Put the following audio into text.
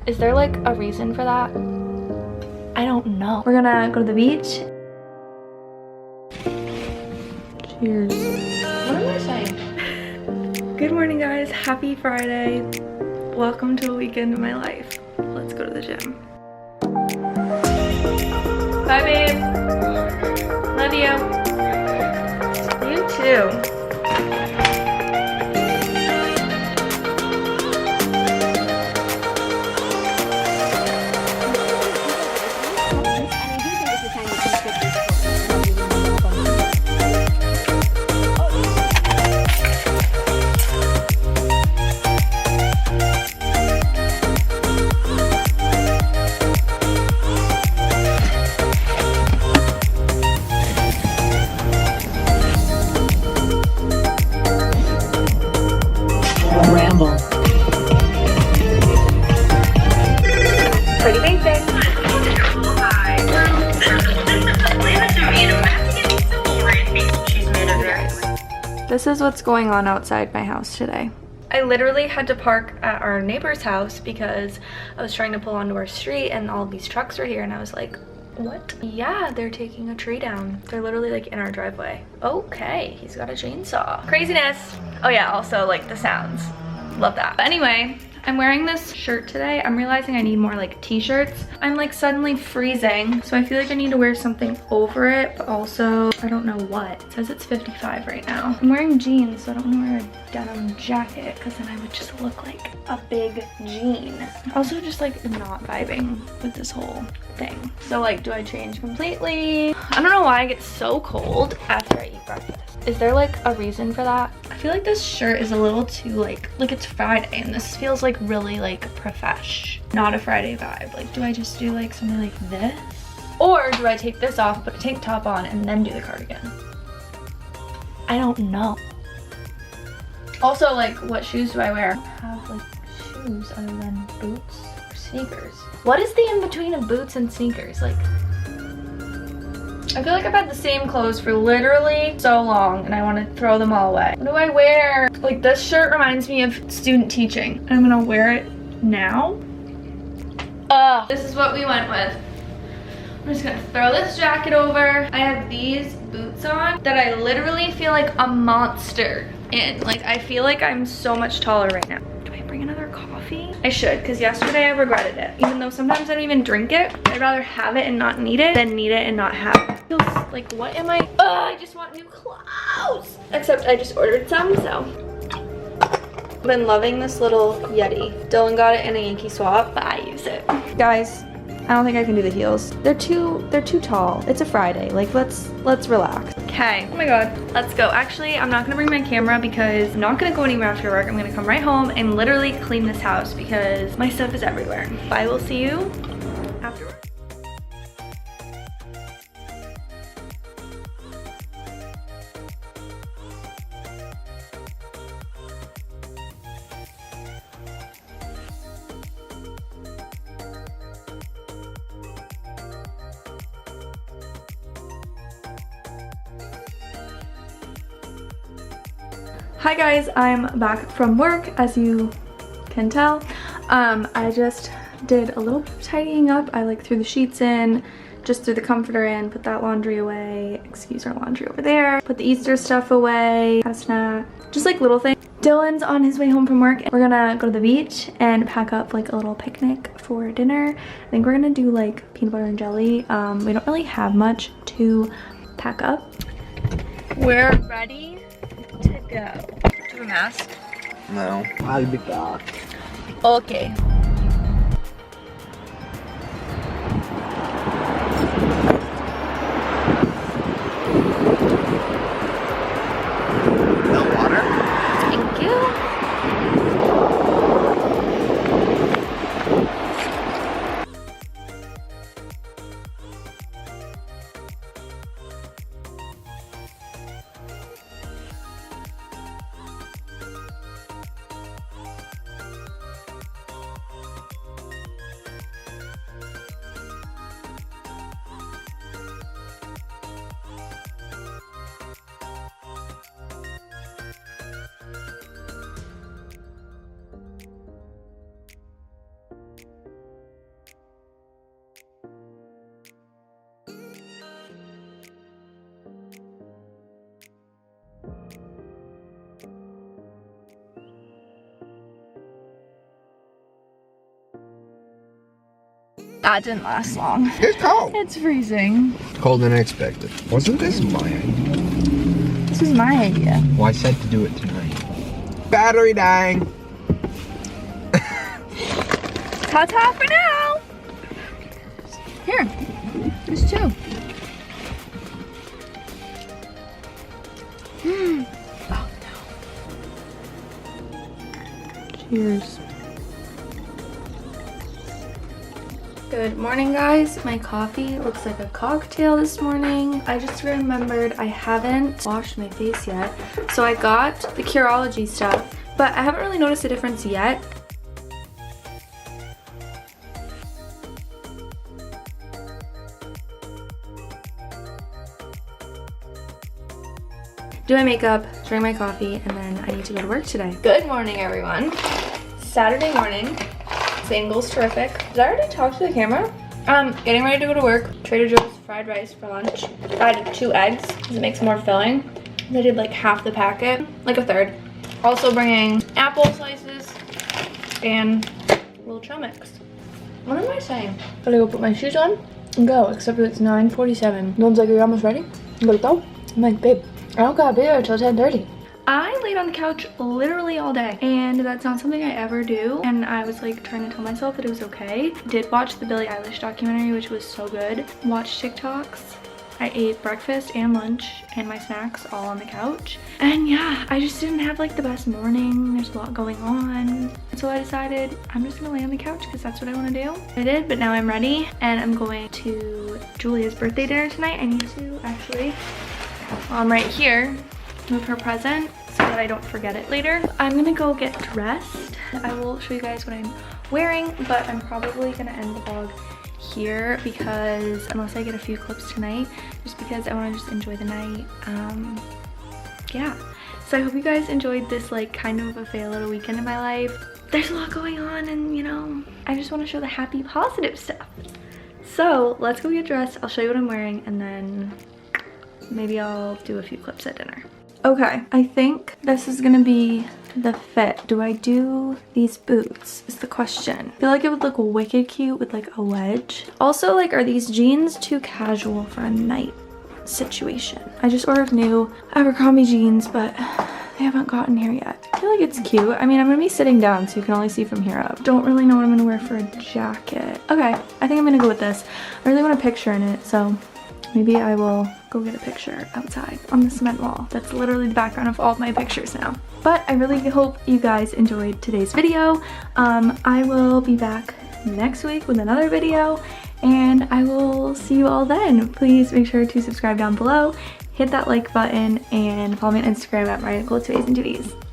Is there like a reason for that? I don't know. We're gonna go to the beach. Cheers. What am I saying? Good morning, guys. Happy Friday. Welcome to a weekend of my life. Let's go to the gym. Bye, babe. Love you. You too. Pretty basic. This is what's going on outside my house today. I literally had to park at our neighbor's house because I was trying to pull onto our street and all of these trucks were here and I was like, what? Yeah, they're taking a tree down. They're literally like in our driveway. Okay, he's got a chainsaw. Craziness. Oh yeah, also like the sounds. Love that. But anyway, I'm wearing this shirt today. I'm realizing I need more like t-shirts. I'm like suddenly freezing, so I feel like I need to wear something over it, but also I don't know what. It says it's 55 right now. I'm wearing jeans, so I don't want to wear a denim jacket because then I would just look like a big jean. Also just like not vibing with this whole thing. So like, do I change completely? I don't know why I get so cold after I eat breakfast. Is there like a reason for that? I feel like this shirt is a little too like it's Friday and this feels like really like profesh. Not a Friday vibe. Like, do I just do like something like this? Or do I take this off, put a tank top on and then do the cardigan? I don't know. Also, like, what shoes do I wear? I don't have like shoes other than boots or sneakers. What is the in-between of boots and sneakers? Like, I feel like I've had the same clothes for literally so long and I want to throw them all away. What do I wear? Like, this shirt reminds me of student teaching. I'm gonna wear it now. This is what we went with. I'm just gonna throw this jacket over. I have these boots on that I literally feel like a monster in. Like, I feel like I'm so much taller right now. Do I bring another coffee? I should, because yesterday I regretted it. Even though sometimes I don't even drink it, I'd rather have it and not need it than need it and not have it. Feels like, what am I? I just want new clothes. Except I just ordered some, so. I've been loving this little Yeti. Dylan got it in a Yankee swap, but I use it. Guys, I don't think I can do the heels. They're too tall. It's a Friday. Like, let's relax. Okay. Oh my god. Let's go. Actually, I'm not gonna bring my camera because I'm not gonna go anywhere after work. I'm gonna come right home and literally clean this house because my stuff is everywhere. I will see you afterwards. Hi guys, I'm back from work, as you can tell. I just did a little bit of tidying up. I like threw the sheets in, just threw the comforter in, put that laundry away, excuse our laundry over there, put the Easter stuff away, had a snack, just like little things. Dylan's on his way home from work. We're gonna go to the beach and pack up like a little picnic for dinner. I think we're gonna do like peanut butter and jelly. We don't really have much to pack up. We're ready to go. Do you have a mask? No. I'll be back. Okay. No water? Thank you. That didn't last long. It's cold. It's freezing. Colder than expected. Wasn't this my idea? This was my idea. Well, I said to do it tonight. Battery dying. Ta-ta for now. Here, there's two. Oh no. Cheers. Good morning, guys. My coffee looks like a cocktail this morning. I just remembered I haven't washed my face yet. So I got the Curology stuff, but I haven't really noticed a difference yet. Do my makeup, drink my coffee, and then I need to go to work today. Good morning, everyone. Saturday morning. Same goes terrific. Did I already talk to the camera? Getting ready to go to work. Trader Joe's fried rice for lunch. I added 2 eggs because it makes more filling. I did like half the packet, like a third. Also bringing apple slices and a little trail mix. What am I saying? Gotta go put my shoes on and go, except it's 9:47. No one's like, are you almost ready? You gotta go? I'm like, babe, I don't gotta be there until 10:30. I laid on the couch literally all day, and that's not something I ever do, and I was like trying to tell myself that it was okay. Did watch the Billie Eilish documentary, which was so good. Watched TikToks. I ate breakfast and lunch and my snacks all on the couch. And yeah, I just didn't have like the best morning. There's a lot going on. So I decided I'm just gonna lay on the couch because that's what I want to do. I did, but now I'm ready and I'm going to Julia's birthday dinner tonight. I need to actually, right here, move her present so that I don't forget it later. I'm gonna go get dressed. I will show you guys what I'm wearing, but I'm probably gonna end the vlog here because unless I get a few clips tonight, just because I want to just enjoy the night. Yeah, so I hope you guys enjoyed this like kind of a fail little weekend in my life. There's a lot going on, and you know, I just want to show the happy positive stuff. So let's go get dressed. I'll show you what I'm wearing, and then maybe I'll do a few clips at dinner. Okay, I think this is gonna be the fit. Do I do these boots is the question. I feel like it would look wicked cute with like a wedge. Also, like, are these jeans too casual for a night situation? I just ordered new Abercrombie jeans, but they haven't gotten here yet. I feel like it's cute. I mean, I'm gonna be sitting down so you can only see from here up. Don't really know what I'm gonna wear for a jacket. Okay, I think I'm gonna go with this. I really want a picture in it, so maybe I will go get a picture outside on the cement wall. That's literally the background of all of my pictures now. But I really hope you guys enjoyed today's video. I will be back next week with another video, and I will see you all then. Please make sure to subscribe down below, hit that like button, and follow me on Instagram at Mariah Macdonald.